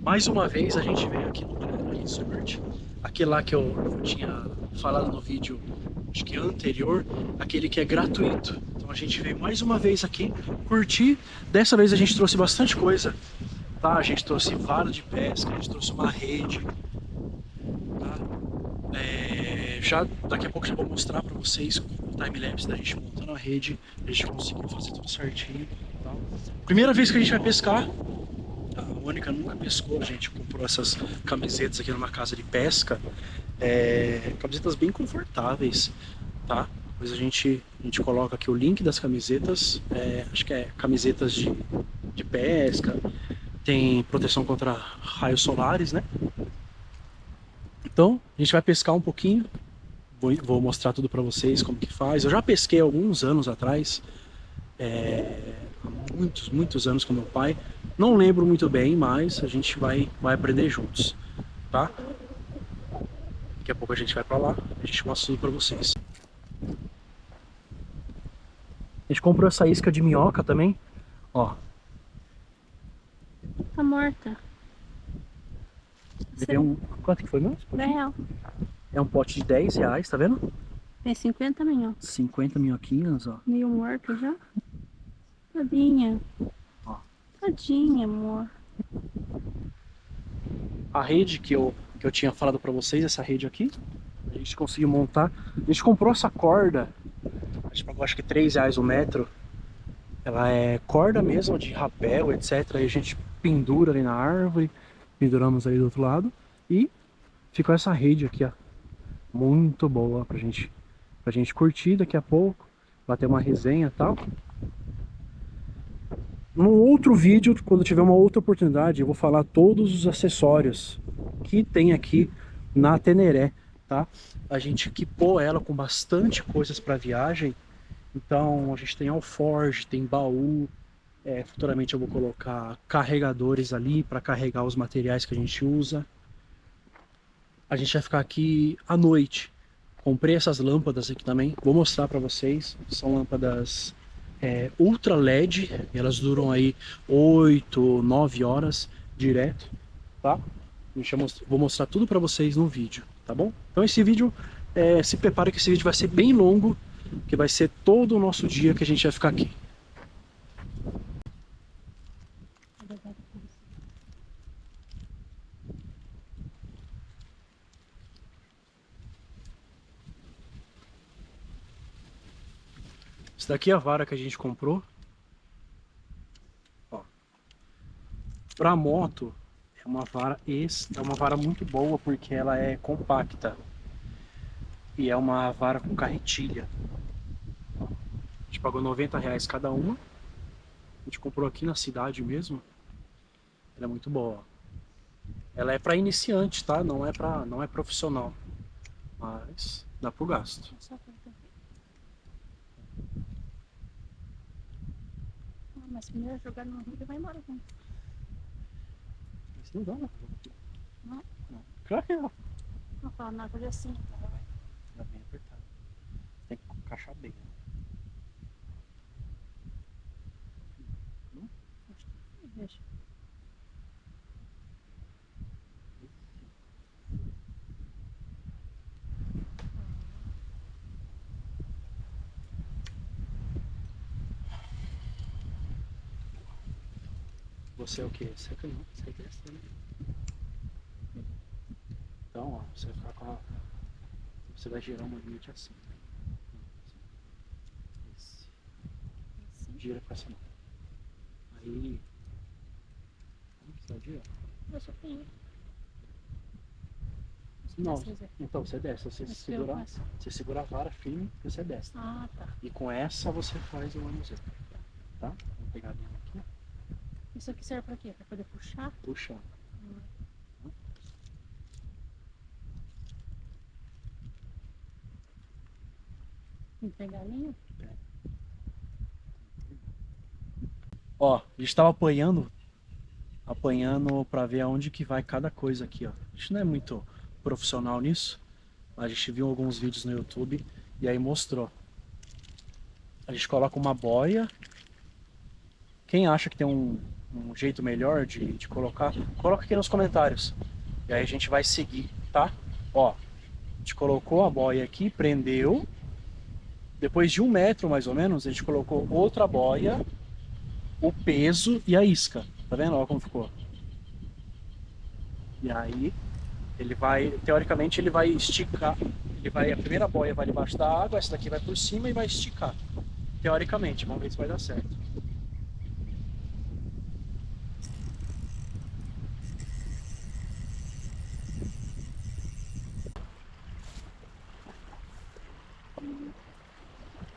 Mais uma vez a gente veio aqui no Grande Resort, aquele lá que eu tinha falado no vídeo, acho que anterior, aquele que é gratuito. Então a gente veio mais uma vez aqui curtir. Dessa vez a gente trouxe bastante coisa, tá? A gente trouxe vara de pesca, a gente trouxe uma rede, tá? Já daqui a pouco já vou mostrar pra vocês o time-lapse da gente montando a rede. A gente conseguiu fazer tudo certinho, tá? Primeira vez que a gente vai pescar. A Mônica nunca pescou, a gente comprou essas camisetas aqui numa casa de pesca, camisetas bem confortáveis, tá? Depois a gente coloca aqui o link das camisetas, acho que é camisetas de pesca, tem proteção contra raios solares, né? Então, a gente vai pescar um pouquinho, vou mostrar tudo pra vocês como que faz. Eu já pesquei alguns anos atrás, há muitos, muitos anos com meu pai. Não lembro muito bem, mas a gente vai aprender juntos, tá? Daqui a pouco a gente vai pra lá, a gente mostra tudo pra vocês. A gente comprou essa isca de minhoca também, ó. Tá morta. Levei um... Quanto que foi mesmo? R$10. É um pote de R$10, tá vendo? Tem 50 minhocas. 50 minhoquinhas, ó. Meio morto já. Tadinha. Ó. Tadinha, amor. A rede que eu tinha falado pra vocês, essa rede aqui, a gente conseguiu montar. A gente comprou essa corda, a gente pagou acho que R$3 o metro. Ela é corda mesmo, de rapel, etc. Aí a gente pendura ali na árvore, penduramos ali do outro lado e ficou essa rede aqui, ó. Muito boa pra gente curtir daqui a pouco, bater uma resenha e tal. Num outro vídeo, quando tiver uma outra oportunidade, eu vou falar todos os acessórios que tem aqui na Teneré, tá? A gente equipou ela com bastante coisas para viagem. Então a gente tem alforge, tem baú. Futuramente eu vou colocar carregadores ali para carregar os materiais que a gente usa. A gente vai ficar aqui à noite. Comprei essas lâmpadas aqui também, vou mostrar para vocês. São lâmpadas Ultra LED, elas duram aí 8, 9 horas direto, tá? Vou mostrar tudo para vocês no vídeo, tá bom? Então esse vídeo, se prepare que esse vídeo vai ser bem longo, que vai ser todo o nosso dia que a gente vai ficar aqui. Essa daqui é a vara que a gente comprou. Ó. Pra moto, é uma vara muito boa porque ela é compacta. E é uma vara com carretilha. A gente pagou R$90 cada uma. A gente comprou aqui na cidade mesmo. Ela é muito boa. Ela é para iniciante, tá? Não é profissional. Mas dá pro gasto. Mas primeiro jogar no rio e vai embora. Isso não dá, né? Não. Não. Claro que não. Não fala nada assim. Tá bem apertado. Tem que encaixar bem, né? Não? Deixa. Você é o quê? Você é canhão, você é destro, né? Então, ó, você vai ficar com a... Você vai girar uma limite assim. Esse. Gira com essa mão. Aí... Você vai girar. Eu só tenho. Não, então você desce, você segura a vara firme e você desce. Ah, tá. E com essa você faz o manuseio, tá? Vou pegar a linha aqui, Isso aqui serve pra quê? Pra poder puxar? puxa. Tem que pegar a linha? Ó, a gente tava apanhando pra ver aonde que vai cada coisa aqui, ó. A gente não é muito profissional nisso, mas a gente viu alguns vídeos no YouTube e aí mostrou. A gente coloca uma boia. Quem acha que tem um jeito melhor de colocar, coloca aqui nos comentários. E aí a gente vai seguir, tá? Ó, a gente colocou a boia aqui, prendeu. Depois de 1 metro mais ou menos, a gente colocou outra boia, o peso e a isca. Tá vendo? Olha como ficou. E aí ele vai, teoricamente ele vai esticar. A primeira boia vai debaixo da água, essa daqui vai por cima e vai esticar. Teoricamente, vamos ver se vai dar certo.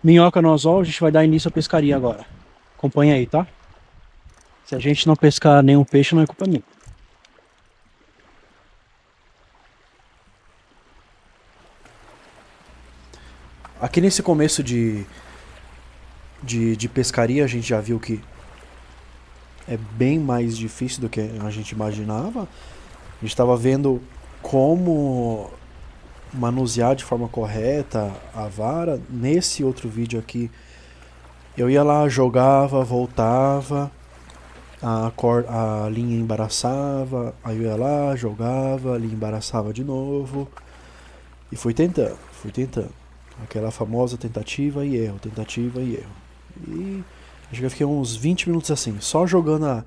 Minhoca no anzol, a gente vai dar início à pescaria agora. Acompanha aí, tá? Se a gente não pescar nenhum peixe, não é culpa minha. Aqui nesse começo de pescaria, a gente já viu que é bem mais difícil do que a gente imaginava. A gente estava vendo como manusear de forma correta a vara. Nesse outro vídeo aqui, eu ia lá, jogava, voltava, a linha embaraçava, aí eu ia lá, jogava, a linha embaraçava de novo. E fui tentando. Aquela famosa tentativa e erro. E acho que eu fiquei uns 20 minutos assim, só jogando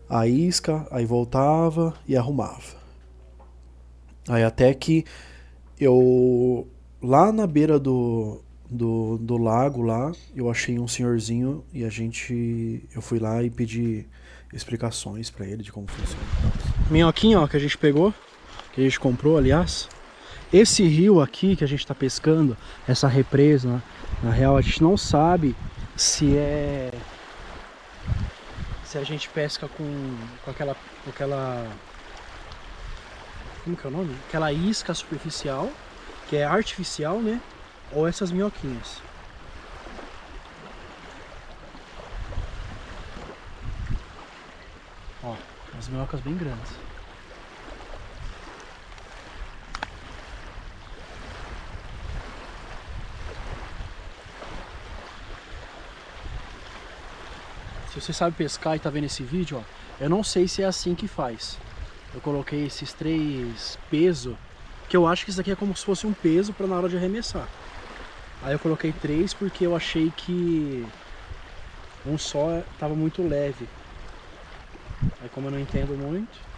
a isca, aí voltava e arrumava. Aí até que eu, lá na beira do lago lá, eu achei um senhorzinho e eu fui lá e pedi explicações pra ele de como funciona. Minhoquinha, ó, que a gente pegou, que a gente comprou, aliás. Esse rio aqui que a gente tá pescando, essa represa, na real a gente não sabe se a gente pesca com aquela como que é o nome? Aquela isca superficial, que é artificial, né? Ou essas minhoquinhas. Ó, as minhocas bem grandes. Se você sabe pescar e tá vendo esse vídeo, ó, eu não sei se é assim que faz. Eu coloquei esses 3 pesos, que eu acho que isso aqui é como se fosse um peso para na hora de arremessar. Aí eu coloquei 3 porque eu achei que um só tava muito leve. Aí como eu não entendo muito...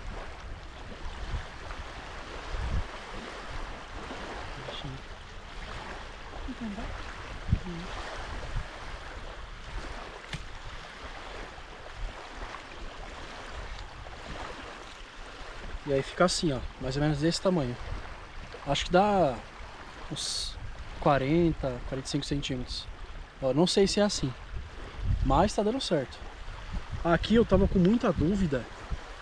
E aí fica assim, ó, mais ou menos desse tamanho. Acho que dá uns 40, 45 centímetros. Ó, não sei se é assim, mas tá dando certo. Aqui eu tava com muita dúvida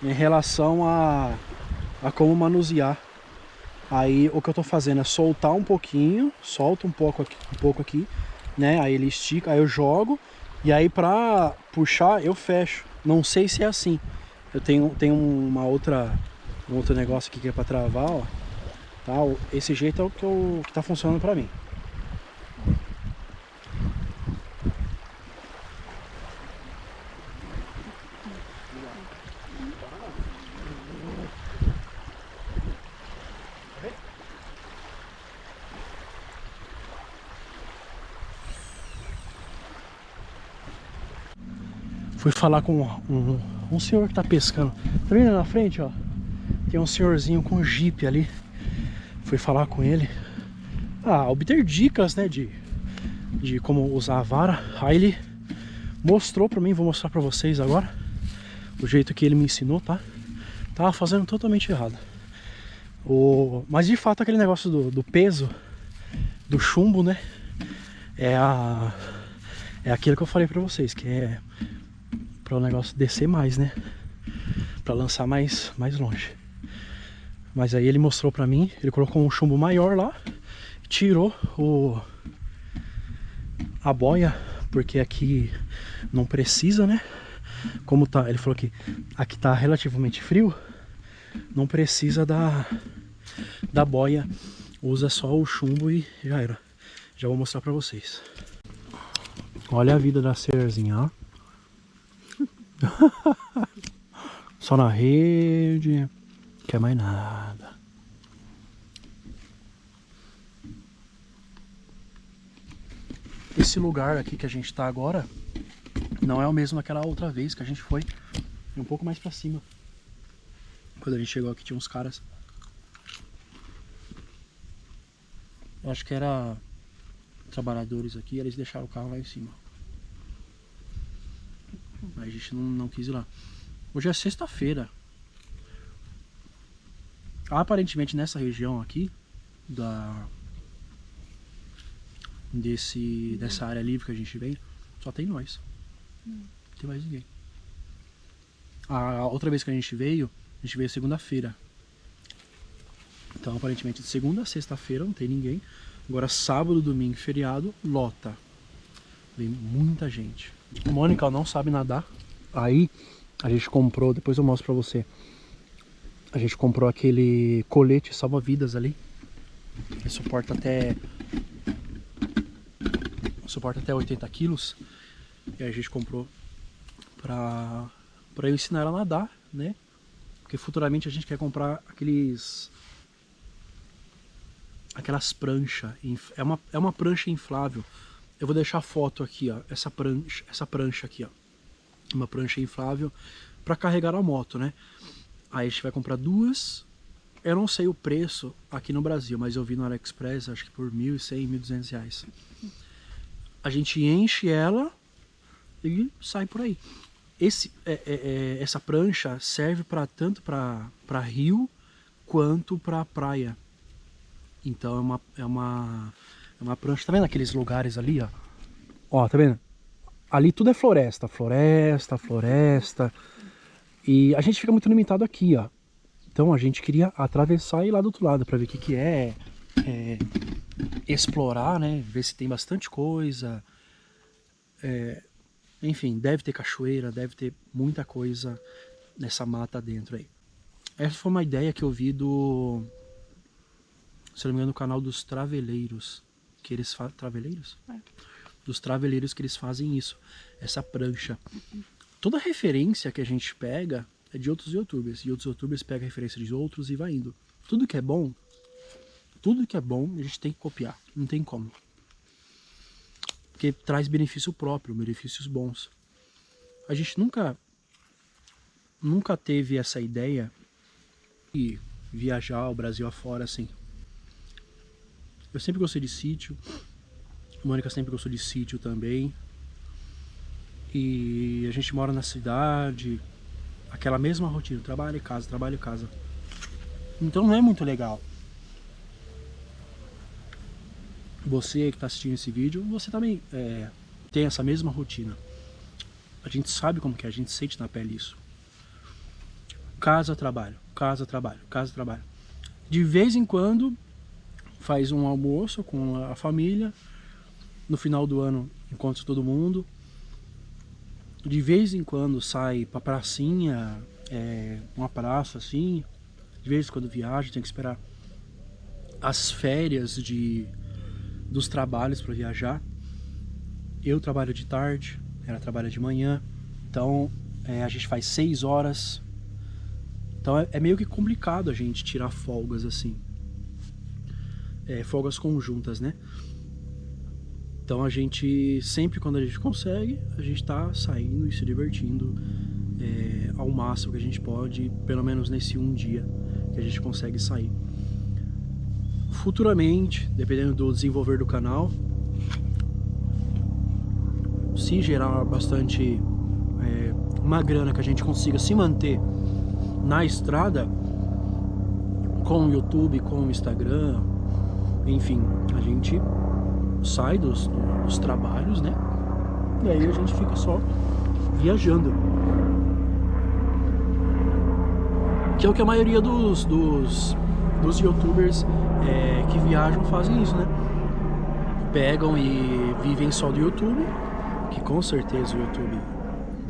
em relação a como manusear. Aí o que eu tô fazendo é soltar um pouquinho, solto um pouco aqui, né? Aí ele estica, aí eu jogo e aí pra puxar eu fecho. Não sei se é assim. Eu tenho um outro negócio aqui que é pra travar, ó. Tá? Esse jeito é o que tá funcionando pra mim. Fui falar com um senhor que tá pescando. Tá vendo na frente, ó? Tem um senhorzinho com jipe ali. Fui falar com ele. Obter dicas, né? De como usar a vara. Aí ele mostrou pra mim, vou mostrar pra vocês agora. O jeito que ele me ensinou, tá? Tava fazendo totalmente errado. Mas de fato aquele negócio do peso, do chumbo, né? É aquilo que eu falei pra vocês, que é para o negócio descer mais, né? Para lançar mais longe. Mas aí ele mostrou pra mim, ele colocou um chumbo maior lá, tirou a boia, porque aqui não precisa, né? como tá, ele falou que aqui tá relativamente frio, não precisa da boia, usa só o chumbo e já era. Já vou mostrar pra vocês. Olha a vida da cerzinha, ó. Só na rede, quer mais nada. Esse lugar aqui que a gente tá agora não é o mesmo daquela outra vez que a gente foi. É um pouco mais pra cima. Quando a gente chegou aqui tinha uns caras. Eu acho que era trabalhadores aqui, eles deixaram o carro lá em cima. Mas a gente não quis ir lá. Hoje é sexta-feira. Aparentemente nessa região aqui dessa área livre que a gente vem, só tem nós. Não tem mais ninguém. A outra vez que a gente veio segunda-feira. Então aparentemente de segunda a sexta-feira não tem ninguém. Agora sábado, domingo e feriado lota. Vem muita gente. A Mônica não sabe nadar. Aí a gente comprou, depois eu mostro pra você. A gente comprou aquele colete salva-vidas ali. Ele suporta até 80 quilos. E aí a gente comprou pra eu ensinar ela a nadar, né? Porque futuramente a gente quer comprar aquelas pranchas. É uma prancha inflável. Eu vou deixar a foto aqui, ó. Essa prancha aqui, ó. Uma prancha inflável para carregar a moto, né? Aí a gente vai comprar duas. Eu não sei o preço aqui no Brasil, mas eu vi no AliExpress, acho que por R$1.100, R$1.200. A gente enche ela e sai por aí. Essa prancha serve tanto para rio quanto para praia. Então é uma prancha. Tá vendo aqueles lugares ali, ó? Ó, tá vendo? Ali tudo é floresta. E a gente fica muito limitado aqui, ó. Então a gente queria atravessar e ir lá do outro lado para ver o que é, explorar, né? Ver se tem bastante coisa. Enfim, deve ter cachoeira, deve ter muita coisa nessa mata dentro aí. Essa foi uma ideia que eu vi se não me engano, no canal dos Traveleiros. Que eles fazem. Traveleiros? Dos Traveleiros que eles fazem isso. Essa prancha. Toda referência que a gente pega é de outros youtubers. E outros youtubers pegam referência de outros e vai indo. Tudo que é bom a gente tem que copiar. Não tem como. Porque traz benefício próprio, benefícios bons. A gente nunca teve essa ideia de viajar o Brasil afora assim. Eu sempre gostei de sítio. A Mônica sempre gostou de sítio também. E a gente mora na cidade. Aquela mesma rotina. Trabalho e casa, trabalho e casa. Então não é muito legal. Você que está assistindo esse vídeo, você também tem essa mesma rotina. A gente sabe como que é, a gente sente na pele isso. Casa, trabalho, casa, trabalho, casa, trabalho. De vez em quando faz um almoço com a família. No final do ano encontra todo mundo. De vez em quando sai pra pracinha, uma praça assim. De vez em quando viaja, tem que esperar as férias dos trabalhos para viajar. Eu trabalho de tarde, ela trabalha de manhã. Então a gente faz 6 horas. Então é meio que complicado a gente tirar folgas assim. Folgas conjuntas, né? Então a gente, sempre quando a gente consegue, a gente tá saindo e se divertindo ao máximo que a gente pode, pelo menos nesse um dia que a gente consegue sair. Futuramente, dependendo do desenvolver do canal, se gerar bastante uma grana que a gente consiga se manter na estrada, com o YouTube, com o Instagram, enfim, a gente sai dos trabalhos, né? E aí a gente fica só viajando. Que é o que a maioria dos youtubers que viajam fazem isso, né? Pegam e vivem só do YouTube, que com certeza o YouTube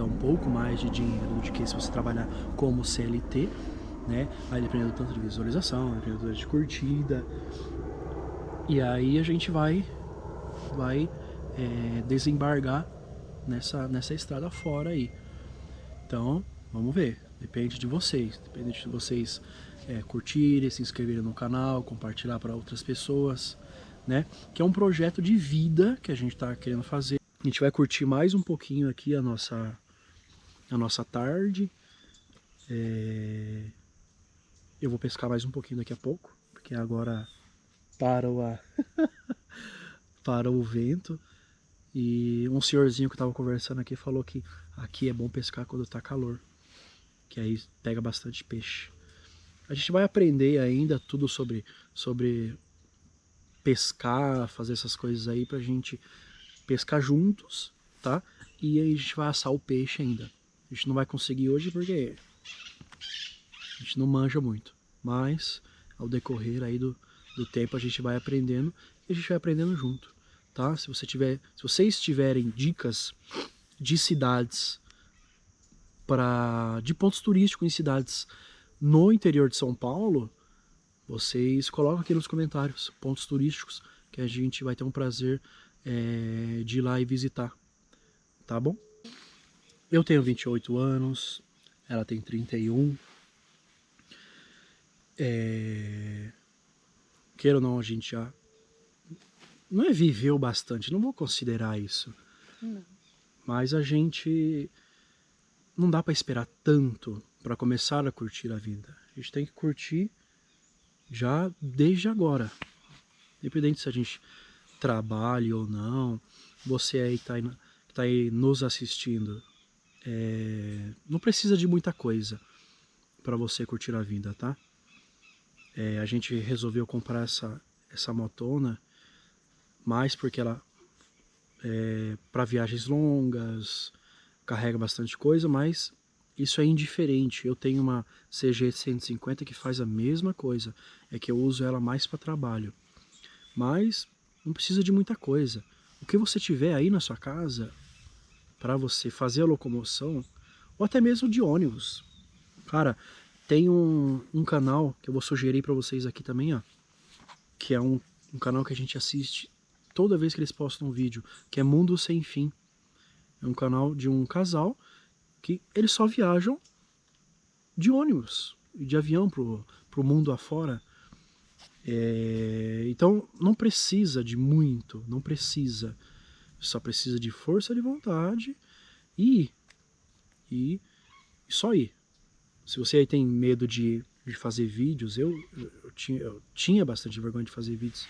dar um pouco mais de dinheiro do que se você trabalhar como CLT, né? Aí dependendo do tanto de visualização, dependendo do tanto de curtida. E aí a gente vai desembargar nessa estrada fora aí. Então, vamos ver. Depende de vocês. Depende de vocês curtirem, se inscreverem no canal, compartilhar para outras pessoas, né? Que é um projeto de vida que a gente está querendo fazer. A gente vai curtir mais um pouquinho aqui a nossa tarde. Eu vou pescar mais um pouquinho daqui a pouco, porque agora para o vento. E um senhorzinho que estava conversando aqui falou que aqui é bom pescar quando tá calor, que aí pega bastante peixe. A gente vai aprender ainda tudo sobre pescar, fazer essas coisas aí pra gente pescar juntos, tá? E aí a gente vai assar o peixe ainda. A gente não vai conseguir hoje porque a gente não manja muito, mas ao decorrer aí do tempo a gente vai aprendendo e a gente vai aprendendo junto, tá? Se vocês tiverem dicas de cidades de pontos turísticos em cidades no interior de São Paulo, vocês colocam aqui nos comentários pontos turísticos que a gente vai ter um prazer de ir lá e visitar, tá bom? Eu tenho 28 anos, ela tem 31. Queira ou não, a gente já não viveu bastante, não vou considerar isso. Não. Mas a gente não dá para esperar tanto para começar a curtir a vida. A gente tem que curtir já desde agora. Independente se a gente trabalha ou não, você aí que tá aí nos assistindo, não precisa de muita coisa para você curtir a vida, tá? A gente resolveu comprar essa motona mais porque ela para viagens longas, carrega bastante coisa, mas isso é indiferente. Eu tenho uma CG 150 que faz a mesma coisa, é que eu uso ela mais para trabalho. Mas não precisa de muita coisa. O que você tiver aí na sua casa para você fazer a locomoção, ou até mesmo de ônibus. Cara, tem um canal que eu vou sugerir para vocês aqui também, ó, que é um canal que a gente assiste toda vez que eles postam um vídeo, que é Mundo Sem Fim. É um canal de um casal que eles só viajam de ônibus e de avião pro mundo afora. Então não precisa de muito, não precisa. Só precisa de força de vontade e só ir. Se você aí tem medo de fazer vídeos, eu tinha bastante vergonha de fazer vídeos,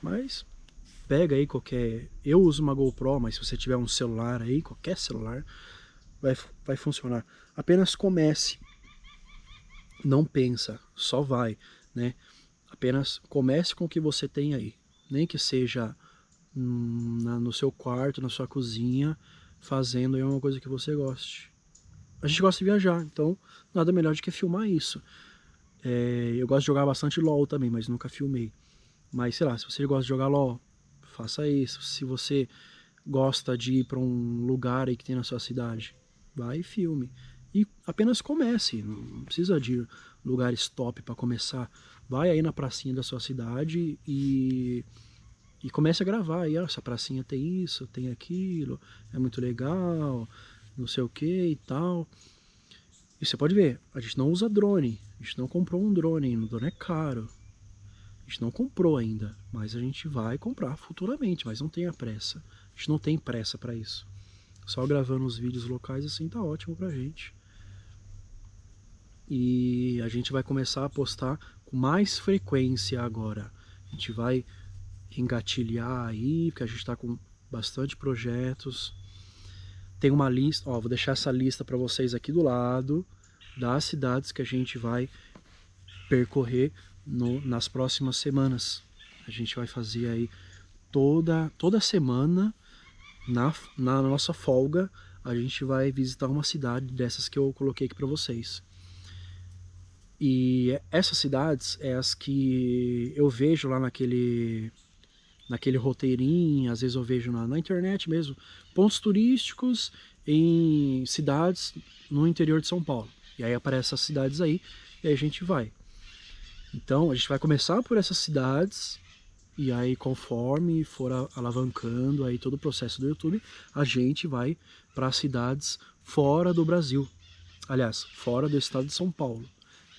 mas pega aí eu uso uma GoPro, mas se você tiver um celular aí, qualquer celular, vai funcionar. Apenas comece, não pensa, só vai, né? Apenas comece com o que você tem aí, nem que seja no seu quarto, na sua cozinha, fazendo aí uma coisa que você goste. A gente gosta de viajar, então nada melhor do que filmar isso. Eu gosto de jogar bastante LOL também, mas nunca filmei. Mas sei lá, se você gosta de jogar LOL, faça isso. Se você gosta de ir para um lugar aí que tem na sua cidade, vai e filme. E apenas comece, não precisa de lugares top para começar. Vai aí na pracinha da sua cidade e comece a gravar. E essa pracinha tem isso, tem aquilo, é muito legal, não sei o que e tal. E você pode ver, a gente não usa drone, a gente não comprou um drone ainda, o drone é caro. A gente não comprou ainda, mas a gente vai comprar futuramente, mas não tenha pressa. A gente não tem pressa para isso. Só gravando os vídeos locais assim tá ótimo pra gente. E a gente vai começar a postar com mais frequência agora. A gente vai engatilhar aí, porque a gente tá com bastante projetos. Tem uma lista, ó, vou deixar essa lista para vocês aqui do lado, das cidades que a gente vai percorrer nas próximas semanas. A gente vai fazer aí toda semana, na nossa folga, a gente vai visitar uma cidade dessas que eu coloquei aqui para vocês. E essas cidades é as que eu vejo lá naquele roteirinho, às vezes eu vejo na internet mesmo, pontos turísticos em cidades no interior de São Paulo. E aí aparecem essas cidades aí, e aí a gente vai. Então a gente vai começar por essas cidades, e aí conforme for alavancando aí todo o processo do YouTube, a gente vai para cidades fora do Brasil. Aliás, fora do estado de São Paulo,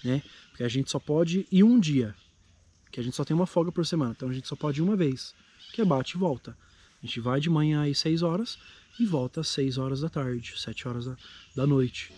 né? Porque a gente só pode ir um dia, que a gente só tem uma folga por semana, então a gente só pode ir uma vez, que é bate e volta. A gente vai de manhã às 6 horas e volta às 6 horas da tarde, 7 horas da noite.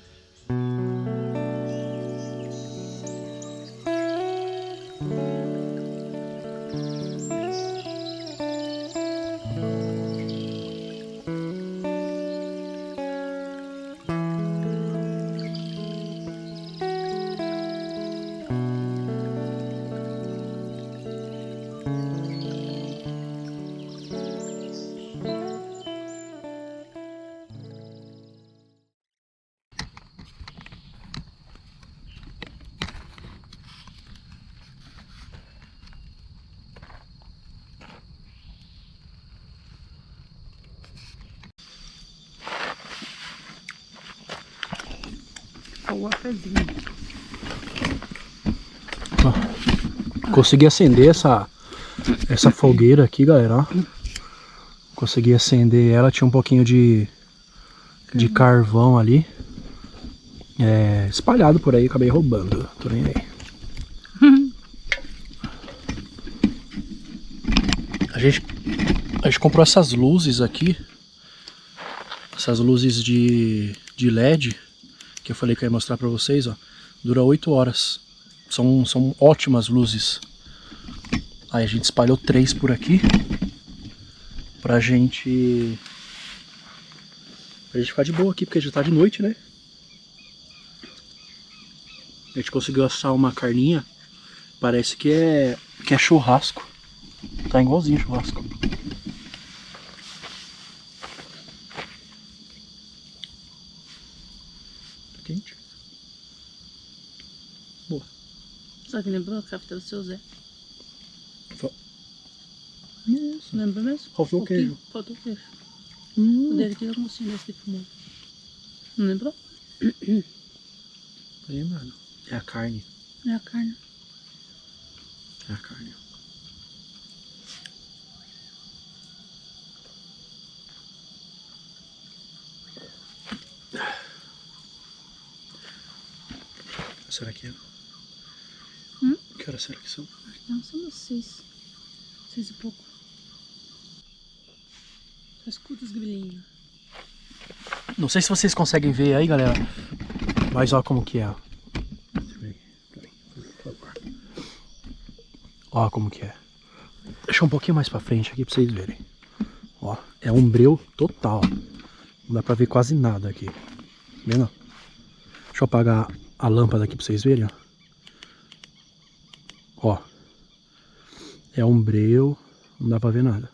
O waferzinho. Consegui acender essa fogueira aqui, galera, ó. Consegui acender ela, tinha um pouquinho de carvão ali. Espalhado por aí, acabei roubando. Tô nem aí. A gente comprou essas luzes aqui. Essas luzes de LED, que eu falei que eu ia mostrar pra vocês, ó. Dura 8 horas. São ótimas luzes. Aí a gente espalhou 3 por aqui. Pra gente ficar de boa aqui, porque já tá de noite, né? A gente conseguiu assar uma carninha. Parece que é churrasco. Tá igualzinho churrasco. Tá quente. Boa. Só que lembrou a café do seu Zé. Isso. Lembra mesmo? Faltou o queijo. Faltou o queijo. O dele que eu mocinho desse de fumou. Não lembrou? Tô lembrado. É a carne. É a carne. É a carne. Será que é? Que horas será que são? Não, são umas 6. 6 e pouco. Só escuta os grilinhos. Não sei se vocês conseguem ver aí, galera. Mas ó como que é. Ó como que é. Deixa um pouquinho mais pra frente aqui pra vocês verem. Ó, é um breu total. Não dá pra ver quase nada aqui. Vendo? Deixa eu apagar a lâmpada aqui pra vocês verem, ó. Ó. É um breu, não dá pra ver nada.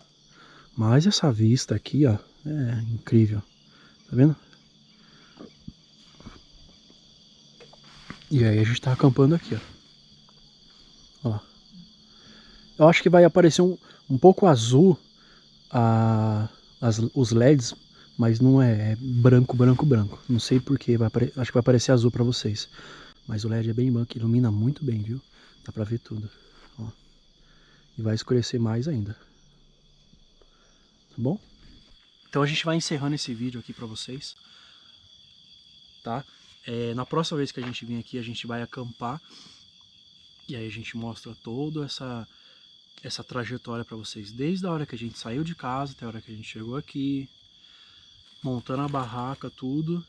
Mas essa vista aqui, ó, é incrível. Tá vendo? E aí a gente tá acampando aqui, ó. Ó. Eu acho que vai aparecer um pouco azul os LEDs, mas não é branco, branco, branco. Não sei porquê, acho que vai aparecer azul pra vocês. Mas o LED é bem branco, ilumina muito bem, viu? Dá pra ver tudo. Ó. E vai escurecer mais ainda. Tá bom? Então a gente vai encerrando esse vídeo aqui pra vocês. Tá? Na próxima vez que a gente vir aqui, a gente vai acampar. E aí a gente mostra toda essa trajetória pra vocês. Desde a hora que a gente saiu de casa até a hora que a gente chegou aqui. Montando a barraca, tudo.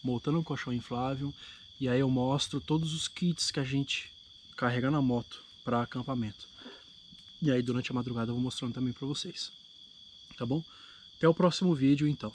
Montando o colchão inflável. E aí eu mostro todos os kits que a gente carrega na moto para acampamento. E aí durante a madrugada eu vou mostrando também para vocês. Tá bom? Até o próximo vídeo então.